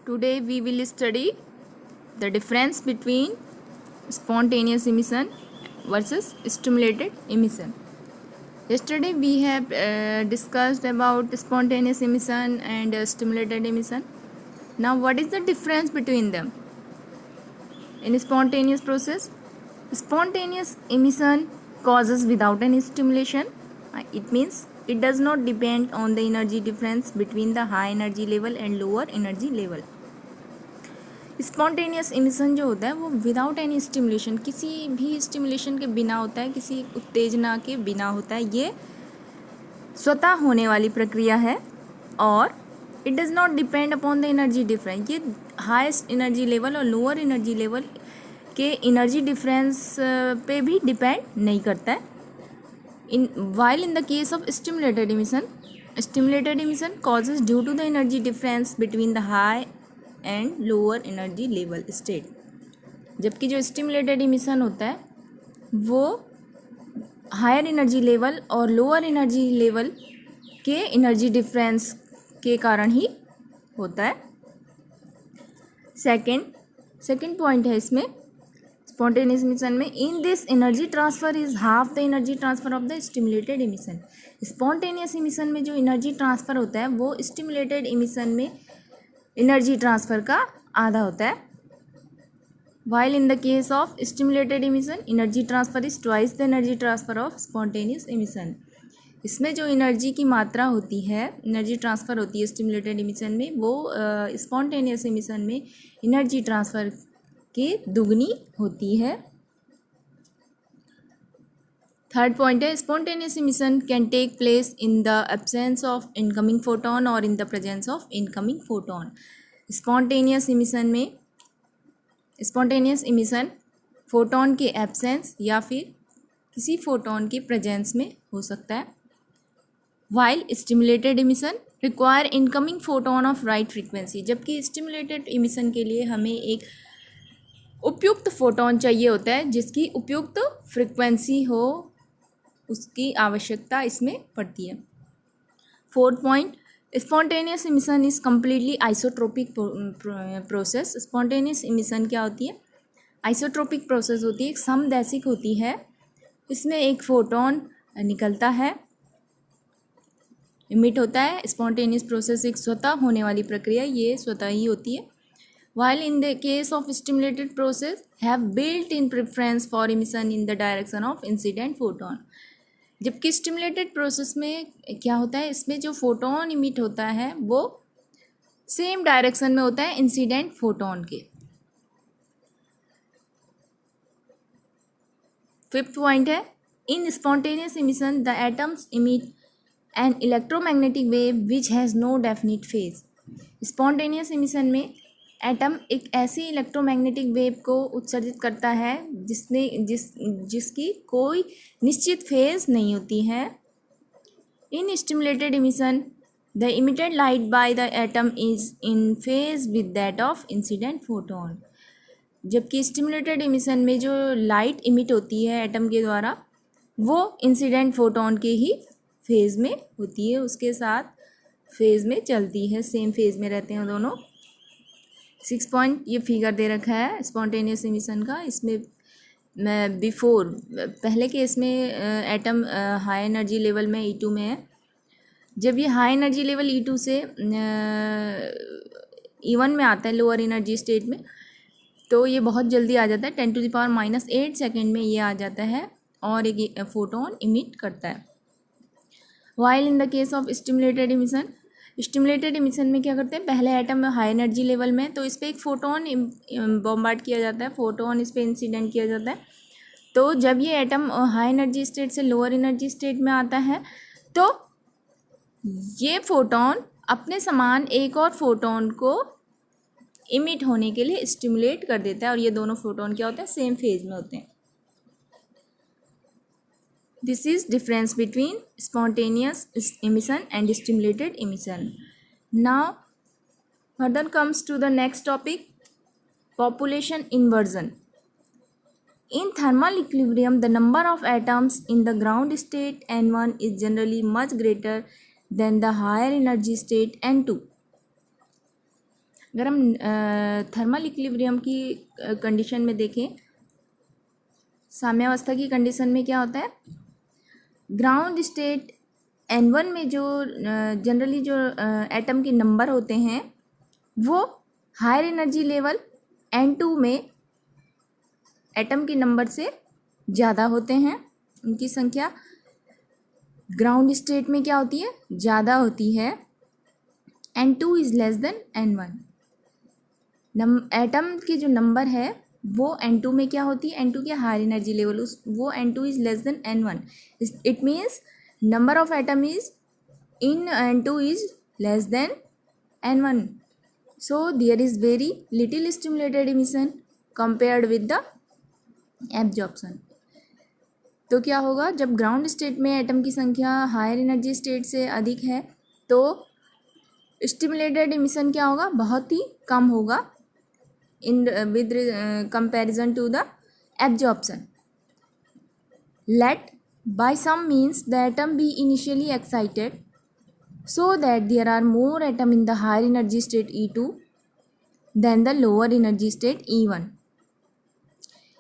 Today we will study the difference between spontaneous emission versus stimulated emission. Yesterday we have discussed about spontaneous emission and stimulated emission. Now what is the difference between them? In spontaneous process, spontaneous emission causes without any stimulation. It means it does not depend on the energy difference between the high energy level and lower energy level. Spontaneous emission जो होता है वो without any stimulation, किसी भी stimulation के बिना होता है, किसी उत्तेजना के बिना होता है। ये स्वतः होने वाली प्रक्रिया है और it does not depend upon the energy difference. ये हाईएस्ट एनर्जी लेवल और लोअर एनर्जी लेवल के एनर्जी डिफरेंस पे भी डिपेंड नहीं करता है। In the case of stimulated emission causes due to the energy difference between the high and lower energy level state. जबकि जो स्टिमुलेटेड इमिशन होता है वो हायर एनर्जी लेवल और लोअर एनर्जी लेवल के एनर्जी डिफरेंस के कारण ही होता है। सेकेंड पॉइंट है इसमें स्पॉन्टेनियस इमिशन में, in this energy transfer is half the energy transfer of the stimulated emission. Spontaneous emission में जो एनर्जी ट्रांसफ़र होता है वो स्टिमुलेटेड इमिशन में एनर्जी ट्रांसफ़र का आधा होता है। While in the case of stimulated emission energy transfer is twice the energy transfer of spontaneous emission. इसमें जो एनर्जी की मात्रा होती है, एनर्जी ट्रांसफ़र होती है स्टिमुलेटेड इमिशन में, वो स्पॉन्टेनियस इमिशन में एनर्जी ट्रांसफ़र की दुगनी होती है। थर्ड पॉइंट है spontaneous emission can take place in the absence of incoming photon और in the presence of incoming photon. Spontaneous emission photon के एब्सेंस या फिर किसी फोटोन के प्रेजेंस में हो सकता है। While stimulated emission require incoming photon of right frequency. जबकि स्टिमुलेटेड इमिशन के लिए हमें एक उपयुक्त फोटोन चाहिए होता है जिसकी उपयुक्त फ्रीक्वेंसी हो, उसकी आवश्यकता इसमें पड़ती है। Fourth point, spontaneous emission is completely isotropic process. Spontaneous emission क्या होती है? आइसोट्रोपिक प्रोसेस होती है, एक समदैशिक होती है। इसमें एक फोटोन निकलता है, इमिट होता है। स्पॉन्टेनियस प्रोसेस एक स्वतः होने वाली प्रक्रिया, ये स्वतः ही होती है। While in the case of stimulated process have built-in preference for emission in the direction of incident photon। जबकि स्टिमुलेटेड प्रोसेस में क्या होता है, इसमें जो फोटोन इमिट होता है वो सेम डायरेक्शन में होता है इंसिडेंट फोटोन के। फिफ्थ पॉइंट है in spontaneous emission the atoms emit an electromagnetic wave which has no definite phase. Spontaneous emission में एटम एक ऐसी इलेक्ट्रोमैग्नेटिक वेव को उत्सर्जित करता है जिसकी कोई निश्चित फेज नहीं होती है। In stimulated emission the emitted light by the atom is in phase with that of incident photon. जबकि स्टिमुलेटेड इमिशन में जो लाइट इमिट होती है एटम के द्वारा वो इंसिडेंट फोटोन के ही फेज में होती है, उसके साथ फेज में चलती है, सेम फेज में रहते हैं दोनों। 6 पॉइंट ये फिगर दे रखा है स्पॉन्टेनियस इमिशन का। इसमें पहले के इसमें एटम हाई एनर्जी लेवल में E2 में है। जब ये हाई एनर्जी लेवल E2 से E1 में आता है लोअर एनर्जी स्टेट में, तो ये बहुत जल्दी आ जाता है, 10⁻⁸ सेकेंड में ये आ जाता है और एक फोटोन इमिट करता है। While in the case of stimulated emission में क्या करते हैं, पहले एटम हाई एनर्जी लेवल में, तो इस पर एक फ़ोटोन बॉम्बार्ड किया जाता है, फ़ोटोन इस पर इंसिडेंट किया जाता है। तो जब ये एटम हाई एनर्जी स्टेट से लोअर एनर्जी स्टेट में आता है तो ये फ़ोटोन अपने समान एक और फोटोन को इमिट होने के लिए स्टिमुलेट कर देता है और ये दोनों फोटोन क्या होते हैं, सेम फेज में होते हैं। This is difference between spontaneous emission and stimulated emission. Now, further comes to the next topic, population inversion. In thermal equilibrium, the number of atoms in the ground state N1 is generally much greater than the higher energy state N2. अगर हम thermal equilibrium की condition में देखें, साम्यावस्था की condition में क्या होता है, ग्राउंड स्टेट N1 में जो जनरली जो एटम के नंबर होते हैं वो हायर एनर्जी लेवल N2 में एटम के नंबर से ज़्यादा होते हैं, उनकी संख्या ग्राउंड स्टेट में क्या होती है, ज़्यादा होती है। N2 is less than N1। Atom के जो नंबर है वो N2 में क्या होती है, N2 के हायर एनर्जी लेवल वो N2 is less than N1। It means number of atom is in N2 is less than N1, so there is very little stimulated emission compared with the absorption। तो क्या होगा, जब ground state में atom की संख्या higher energy state से अधिक है तो स्टिमुलेटेड इमिशन क्या होगा, बहुत ही कम होगा in with comparison to the absorption. Let by some means the atom be initially excited so that there are more atom in the higher energy state E2 than the lower energy state E1।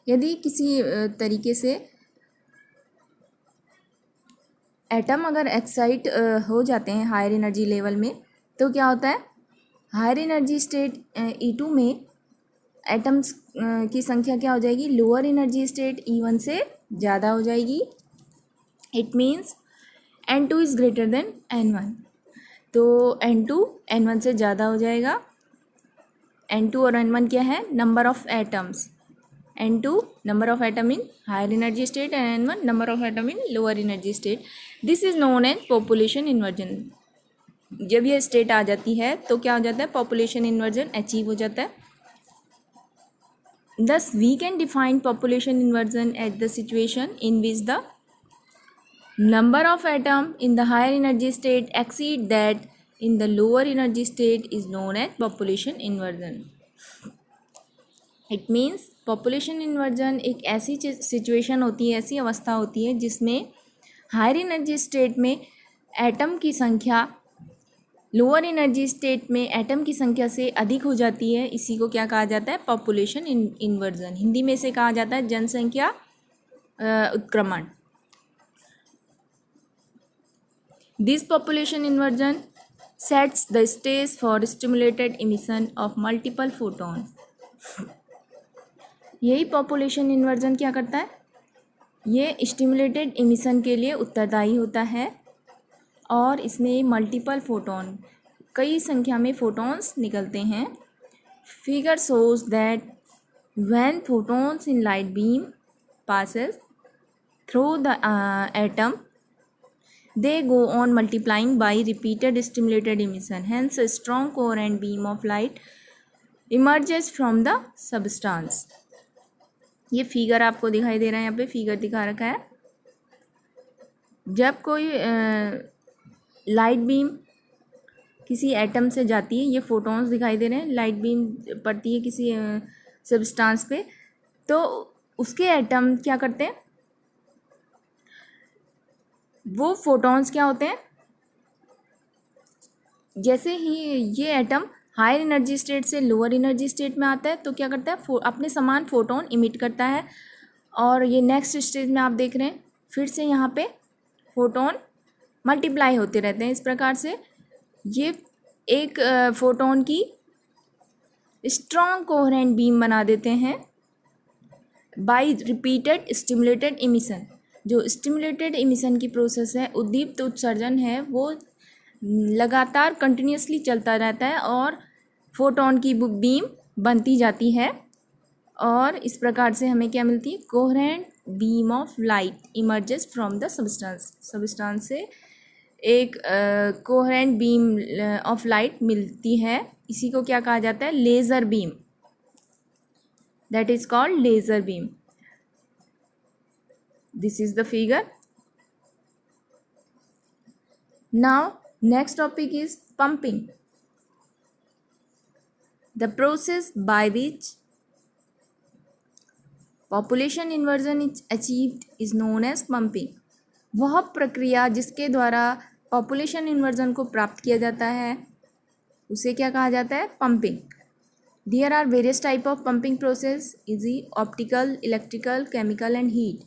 यदि किसी तरीके से atom अगर excite हो जाते हैं higher energy level में तो क्या होता है, हायर एनर्जी स्टेट E2 में एटम्स की संख्या क्या हो जाएगी, लोअर एनर्जी स्टेट E1 से ज़्यादा हो जाएगी। It means N2 is greater than N1, तो N2 N1 से ज़्यादा हो जाएगा। N2 और N1 क्या है, number of atoms. N2 number of atom in higher energy state and N1 number of atom in lower energy state. This is known as population inversion. जब ये स्टेट आ जाती है तो क्या हो जाता है, पॉपुलेशन इन्वर्जन अचीव हो जाता है। Thus we can define population inversion as the situation in which the number of atom in the higher energy state exceed that in the lower energy state is known as population inversion। It means population inversion एक ऐसी situation होती है, ऐसी अवस्था होती है जिसमें higher energy state में एटम की संख्या लोअर एनर्जी स्टेट में एटम की संख्या से अधिक हो जाती है। इसी को क्या कहा जाता है, पॉपुलेशन इन्वर्जन। हिंदी में से कहा जाता है जनसंख्या उत्क्रमण। This population inversion sets the stage for stimulated emission of multiple photon। यही पॉपुलेशन इन्वर्जन क्या करता है, ये स्टिमुलेटेड इमिशन के लिए उत्तरदायी होता है और इसमें मल्टीपल फोटोन, कई संख्या में फोटॉन्स निकलते हैं। Figure shows that when photons in light beam passes through the atom they go on multiplying by repeated stimulated emission, hence a strong coherent beam of light emerges from the substance। ये figure आपको दिखाई दे रहा है, यहाँ पे figure दिखा रखा है। जब कोई लाइट बीम किसी एटम से जाती है, ये फोटॉन्स दिखाई दे रहे हैं, लाइट बीम पड़ती है किसी सब्सटेंस पे, तो उसके एटम क्या करते हैं, वो फोटॉन्स क्या होते हैं, जैसे ही ये एटम हायर एनर्जी स्टेट से लोअर एनर्जी स्टेट में आता है तो क्या करता है, अपने समान फोटोन इमिट करता है। और ये नेक्स्ट स्टेज में आप देख रहे हैं फिर से यहाँ पे फोटोन मल्टीप्लाई होते रहते हैं। इस प्रकार से ये एक फोटोन की स्ट्रॉन्ग कोहेरेंट बीम बना देते हैं बाय रिपीटेड स्टिमुलेटेड इमिशन। जो स्टिमुलेटेड इमिशन की प्रोसेस है, उद्दीप्त उत्सर्जन है, वो लगातार कंटिन्यूसली चलता रहता है और फोटोन की बीम बनती जाती है और इस प्रकार से हमें क्या मिलती है, coherent beam of light emerges from the substance से एक कोहेरेंट बीम ऑफ लाइट मिलती है। इसी को क्या कहा जाता है, laser beam, that is called laser beam. This is the figure. Now next topic is pumping, the process by which population inversion is achieved is known as pumping। वह प्रक्रिया जिसके द्वारा पॉपुलेशन इन्वर्जन को प्राप्त किया जाता है उसे क्या कहा जाता है, pumping. There are various type of pumping process, easy, optical, electrical, chemical and heat.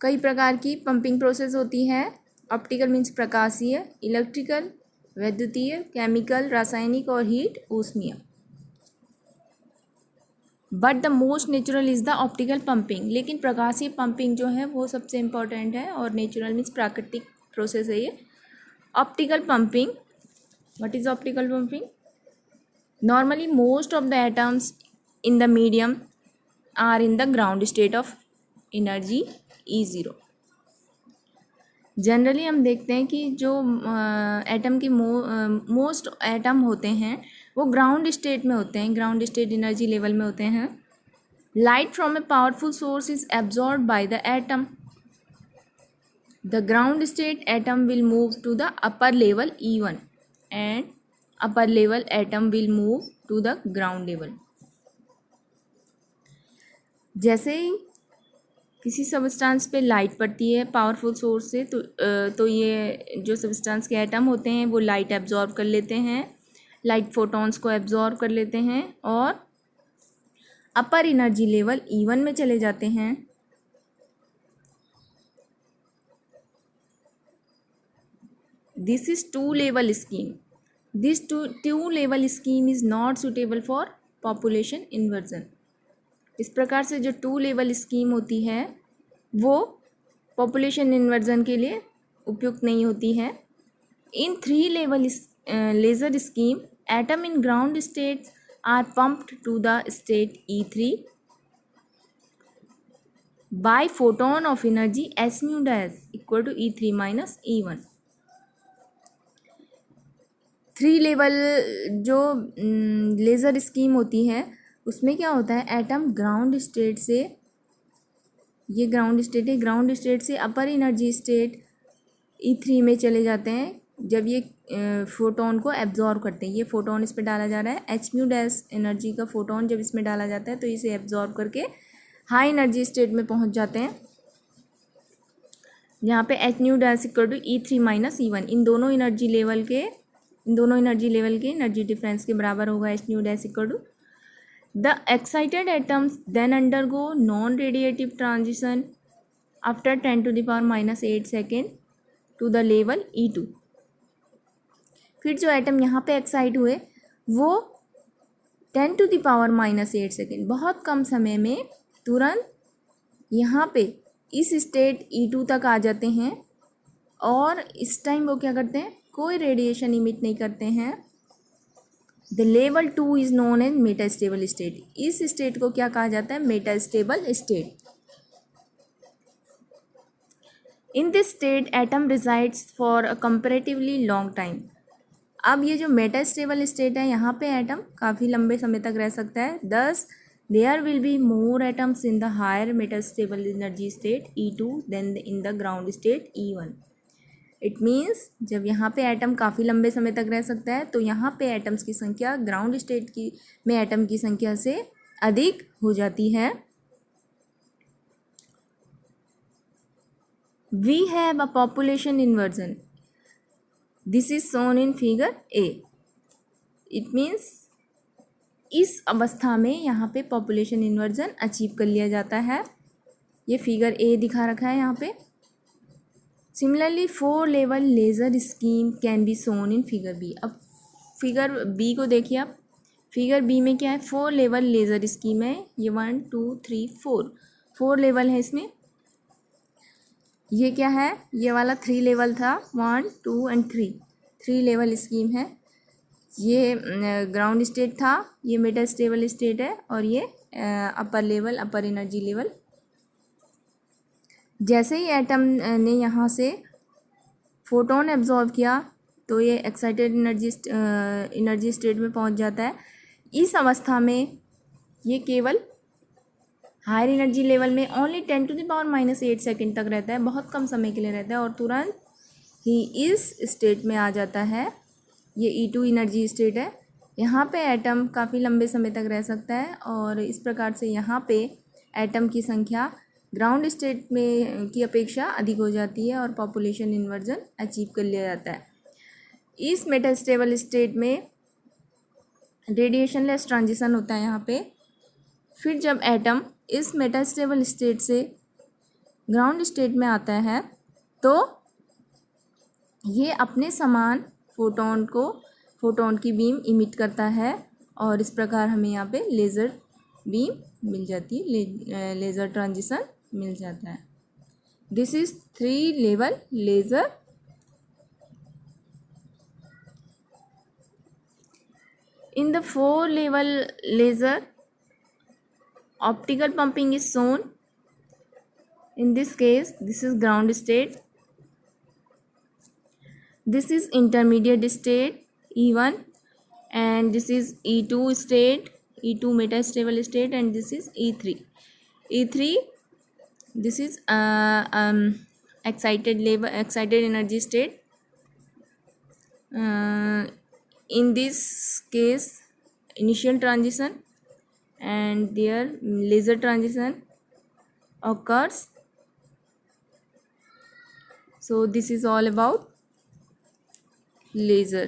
कई प्रकार की पंपिंग प्रोसेस होती है। ऑप्टिकल मीन्स प्रकाशीय, इलेक्ट्रिकल वैद्युतीय, केमिकल रासायनिक और हीट ऊष्मीय। But the most natural is the optical pumping. लेकिन प्रकाशीय पंपिंग जो है वो सबसे इम्पॉर्टेंट है और नेचुरल मीन्स प्राकृतिक प्रोसेस है ये। Optical pumping, what is optical pumping? Normally most of the atoms in the medium are in the ground state of energy E0। Generally हम देखते हैं कि जो एटम के मोस्ट एटम होते हैं वो ग्राउंड स्टेट में होते हैं, ग्राउंड स्टेट एनर्जी लेवल में होते हैं। Light from a powerful source is absorb by the atom. The ground state atom will move to the upper level E1 and upper level atom will move to the ground level. जैसे ही किसी substance पे light पड़ती है powerful source से तो ये जो सब्सटेंस के एटम होते हैं वो लाइट एब्जॉर्ब कर लेते हैं, लाइट फोटॉन्स को एब्जॉर्ब कर लेते हैं और अपर एनर्जी लेवल E1 में चले जाते हैं। This is two level scheme. This two level scheme is not suitable for population inversion. इस प्रकार से जो टू लेवल स्कीम होती है वो पॉपुलेशन इन्वर्जन के लिए उपयुक्त नहीं होती है। In three level laser scheme atom in ground states are pumped to the state E3 by photon of energy s mu dash equal to E3 minus E1। Three level जो laser scheme होती है उसमें क्या होता है, atom ground state से, ये ground state है, ग्राउंड स्टेट से अपर एनर्जी स्टेट E3 में चले जाते हैं जब ये फोटोन को एब्जॉर्ब करते हैं। ये फोटोन इस पर डाला जा रहा है, h mu dash एनर्जी का फोटोन जब इसमें डाला जाता है तो इसे एब्जॉर्ब करके हाई एनर्जी स्टेट में पहुंच जाते हैं जहाँ पे h mu dash equal to E3 minus E1। इन दोनों एनर्जी लेवल के एनर्जी डिफरेंस के बराबर होगा h mu dash equal to. The excited atoms then undergo non radiative transition after 10 to the power minus 8 second to the level E2। फिर जो atom यहाँ पे एक्साइट हुए वो 10 to the power minus 8 second, बहुत कम समय में तुरंत यहाँ पे इस स्टेट E2 तक आ जाते हैं और इस टाइम वो क्या करते हैं, कोई रेडिएशन इमिट नहीं करते हैं। The level 2 is known as metastable state. इस स्टेट को क्या कहा जाता है, metastable state. In this state atom resides for a comparatively long time. अब ये जो मेटास्टेबल स्टेट है यहाँ पे एटम काफ़ी लंबे समय तक रह सकता है। Thus there will be more atoms in the higher metastable energy state E2 than in the ground state E1। It means जब यहाँ पे एटम काफ़ी लंबे समय तक रह सकता है तो यहाँ पे एटम्स की संख्या ग्राउंड स्टेट की में एटम की संख्या से अधिक हो जाती है। We have a population inversion, this is shown in figure A। It means इस अवस्था में यहाँ पे पॉपुलेशन इन्वर्जन अचीव कर लिया जाता है। ये फिगर A दिखा रखा है यहाँ पे। Similarly 4 level laser scheme can be shown in figure B। अब फिगर B को देखिए आप, फिगर B में क्या है, 4 लेवल लेज़र स्कीम है। ये 1 2 3 4 लेवल है इसमें। ये क्या है, ये वाला 3 लेवल था, 1 2 एंड 3 लेवल स्कीम है। ये ग्राउंड स्टेट था, ये मेटास्टेबल स्टेट है और ये अपर लेवल, अपर एनर्जी लेवल। जैसे ही एटम ने यहाँ से फोटोन एब्जॉर्ब किया तो ये एक्साइटेड एनर्जी स्टेट में पहुँच जाता है। इस अवस्था में ये केवल हायर एनर्जी लेवल में only 10 to the power minus 8 second तक रहता है, बहुत कम समय के लिए रहता है और तुरंत ही इस स्टेट में आ जाता है। ये E2 एनर्जी स्टेट है। यहाँ पे एटम काफ़ी लंबे समय तक रह सकता है और इस प्रकार से यहाँ पे एटम की संख्या ग्राउंड स्टेट में की अपेक्षा अधिक हो जाती है और पॉपुलेशन इन्वर्जन अचीव कर लिया जाता है। इस मेटास्टेबल स्टेट में रेडिएशनलेस ट्रांजिशन होता है यहाँ पे। फिर जब एटम इस मेटास्टेबल स्टेट से ग्राउंड स्टेट में आता है तो ये अपने समान फोटोन की बीम इमिट करता है और इस प्रकार हमें यहाँ पे लेज़र बीम मिल जाती है, लेज़र ट्रांजिशन मिल जाता है। This is 3 level laser. In the 4 level laser, optical pumping is shown. In this case, this is ground state. This is intermediate state E1, and this is E2 state, E2 metastable state, and this is E3. E3, this is excited energy state. In this case, initial transition and their laser transition occurs. So this is all about laser.